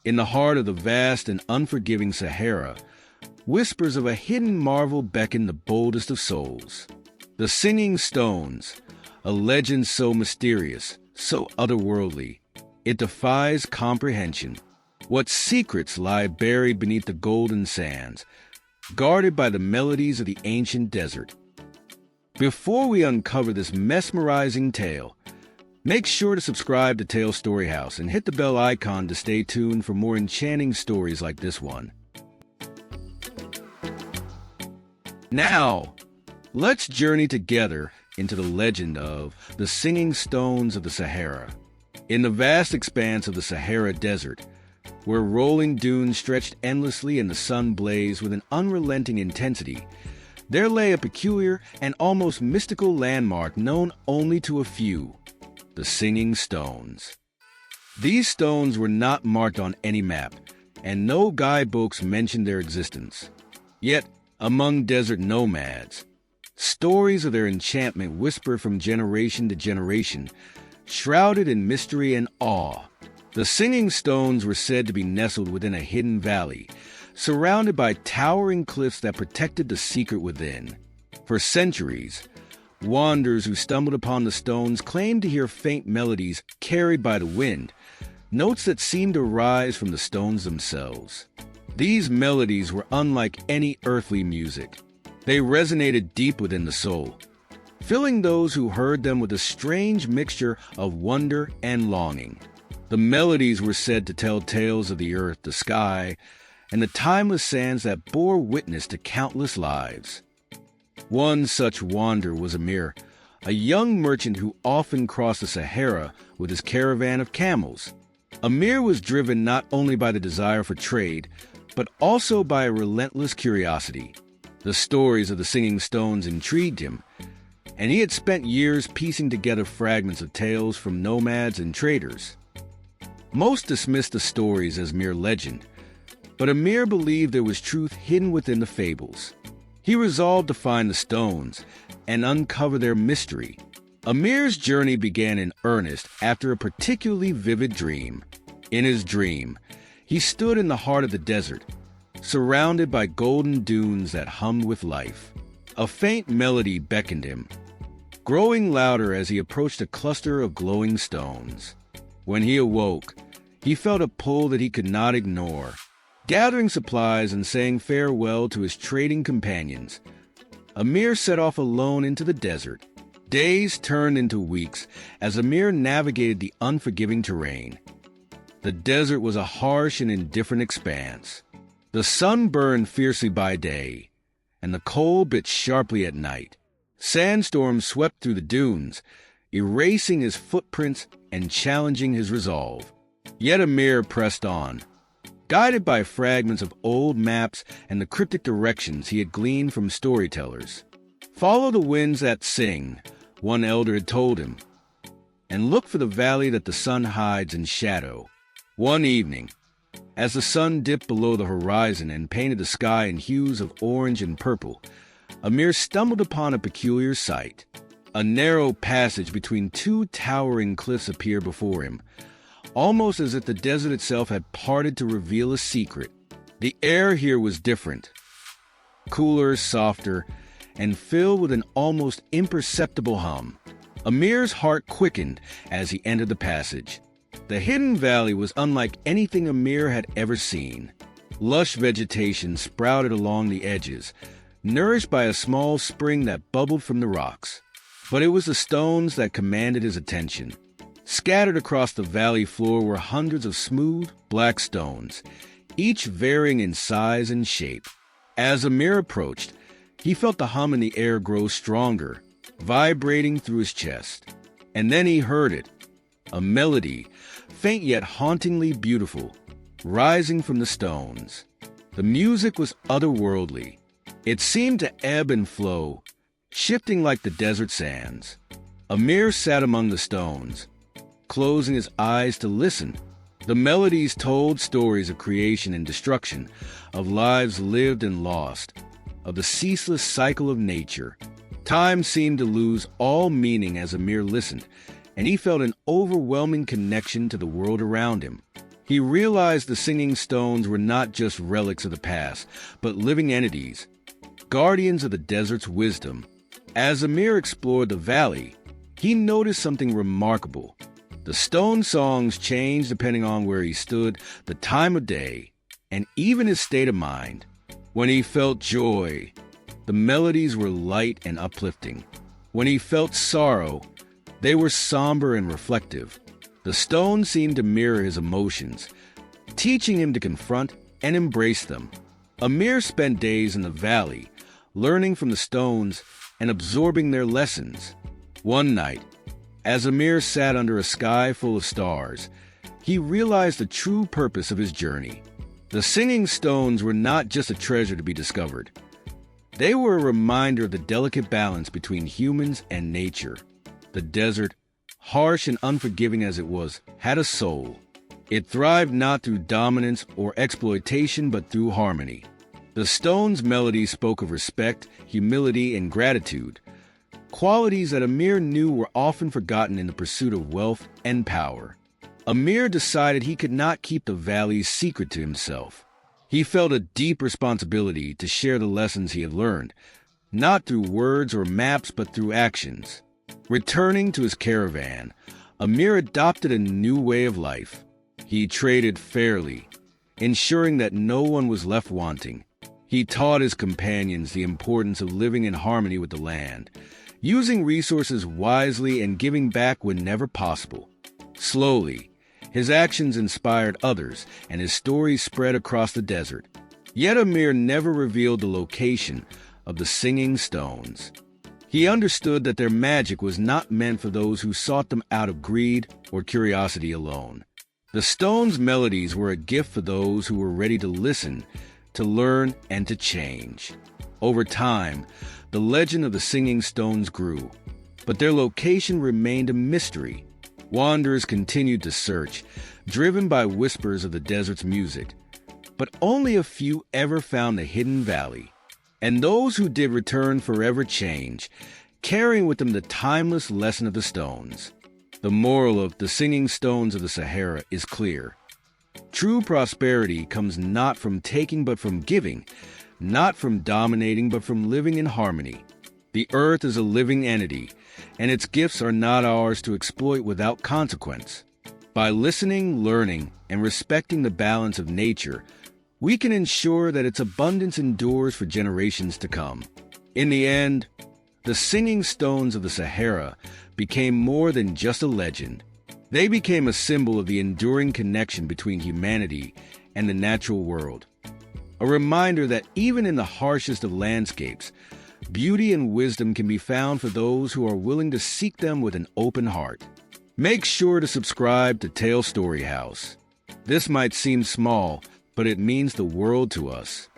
In the heart of the vast and unforgiving Sahara, whispers of a hidden marvel beckon the boldest of souls. The Singing Stones, a legend so mysterious, so otherworldly, it defies comprehension. What secrets lie buried beneath the golden sands, guarded by the melodies of the ancient desert? Before we uncover this mesmerizing tale, make sure to subscribe to Tale Story House and hit the bell icon to stay tuned for more enchanting stories like this one. Now, let's journey together into the legend of the Singing Stones of the Sahara. In the vast expanse of the Sahara Desert, where rolling dunes stretched endlessly and the sun blazed with an unrelenting intensity, there lay a peculiar and almost mystical landmark known only to a few: the Singing Stones. These stones were not marked on any map, and no guidebooks mentioned their existence. Yet, among desert nomads, stories of their enchantment whisper from generation to generation, shrouded in mystery and awe. The Singing Stones were said to be nestled within a hidden valley, surrounded by towering cliffs that protected the secret within. For centuries, wanderers who stumbled upon the stones claimed to hear faint melodies carried by the wind, notes that seemed to rise from the stones themselves. These melodies were unlike any earthly music. They resonated deep within the soul, filling those who heard them with a strange mixture of wonder and longing. The melodies were said to tell tales of the earth, the sky, and the timeless sands that bore witness to countless lives. One such wanderer was Amir, a young merchant who often crossed the Sahara with his caravan of camels. Amir was driven not only by the desire for trade, but also by a relentless curiosity. The stories of the Singing Stones intrigued him, and he had spent years piecing together fragments of tales from nomads and traders. Most dismissed the stories as mere legend, but Amir believed there was truth hidden within the fables. He resolved to find the stones and uncover their mystery. Amir's journey began in earnest after a particularly vivid dream. In his dream, he stood in the heart of the desert, surrounded by golden dunes that hummed with life. A faint melody beckoned him, growing louder as he approached a cluster of glowing stones. When he awoke, he felt a pull that he could not ignore. Gathering supplies and saying farewell to his trading companions, Amir set off alone into the desert. Days turned into weeks as Amir navigated the unforgiving terrain. The desert was a harsh and indifferent expanse. The sun burned fiercely by day, and the cold bit sharply at night. Sandstorms swept through the dunes, erasing his footprints and challenging his resolve. Yet Amir pressed on, guided by fragments of old maps and the cryptic directions he had gleaned from storytellers. "Follow the winds that sing," one elder had told him, "and look for the valley that the sun hides in shadow." One evening, as the sun dipped below the horizon and painted the sky in hues of orange and purple, Amir stumbled upon a peculiar sight. A narrow passage between two towering cliffs appeared before him, almost as if the desert itself had parted to reveal a secret. The air here was different, cooler, softer, and filled with an almost imperceptible hum. Amir's heart quickened as he entered the passage. The hidden valley was unlike anything Amir had ever seen. Lush vegetation sprouted along the edges, nourished by a small spring that bubbled from the rocks. But it was the stones that commanded his attention. Scattered across the valley floor were hundreds of smooth, black stones, each varying in size and shape. As Amir approached, he felt the hum in the air grow stronger, vibrating through his chest. And then he heard it, a melody, faint yet hauntingly beautiful, rising from the stones. The music was otherworldly. It seemed to ebb and flow, shifting like the desert sands. Amir sat among the stones, closing his eyes to listen. The melodies told stories of creation and destruction, of lives lived and lost, of the ceaseless cycle of nature. Time seemed to lose all meaning as Amir listened, and he felt an overwhelming connection to the world around him. He realized the singing stones were not just relics of the past, but living entities, guardians of the desert's wisdom. As Amir explored the valley, he noticed something remarkable. The stone songs changed depending on where he stood, the time of day, and even his state of mind. When he felt joy, the melodies were light and uplifting. When he felt sorrow, they were somber and reflective. The stones seemed to mirror his emotions, teaching him to confront and embrace them. Amir spent days in the valley, learning from the stones and absorbing their lessons. One night, as Amir sat under a sky full of stars, he realized the true purpose of his journey. The singing stones were not just a treasure to be discovered. They were a reminder of the delicate balance between humans and nature. The desert, harsh and unforgiving as it was, had a soul. It thrived not through dominance or exploitation, but through harmony. The stone's melody spoke of respect, humility, and gratitude, qualities that Amir knew were often forgotten in the pursuit of wealth and power. Amir decided he could not keep the valley's secret to himself. He felt a deep responsibility to share the lessons he had learned, not through words or maps, but through actions. Returning to his caravan, Amir adopted a new way of life. He traded fairly, ensuring that no one was left wanting. He taught his companions the importance of living in harmony with the land, using resources wisely and giving back whenever possible. Slowly, his actions inspired others, and his story spread across the desert. Yet Amir never revealed the location of the singing stones. He understood that their magic was not meant for those who sought them out of greed or curiosity alone. The stones' melodies were a gift for those who were ready to listen, to learn, and to change. Over time, the legend of the singing stones grew, but their location remained a mystery. Wanderers continued to search, driven by whispers of the desert's music. But only a few ever found the hidden valley. And those who did return forever changed, carrying with them the timeless lesson of the stones. The moral of the singing stones of the Sahara is clear. True prosperity comes not from taking but from giving, not from dominating but from living in harmony. The earth is a living entity, and its gifts are not ours to exploit without consequence. By listening, learning, and respecting the balance of nature, we can ensure that its abundance endures for generations to come. In the end, the singing stones of the Sahara became more than just a legend. They became a symbol of the enduring connection between humanity and the natural world. A reminder that even in the harshest of landscapes, beauty and wisdom can be found for those who are willing to seek them with an open heart. Make sure to subscribe to Tale Story House. This might seem small, but it means the world to us.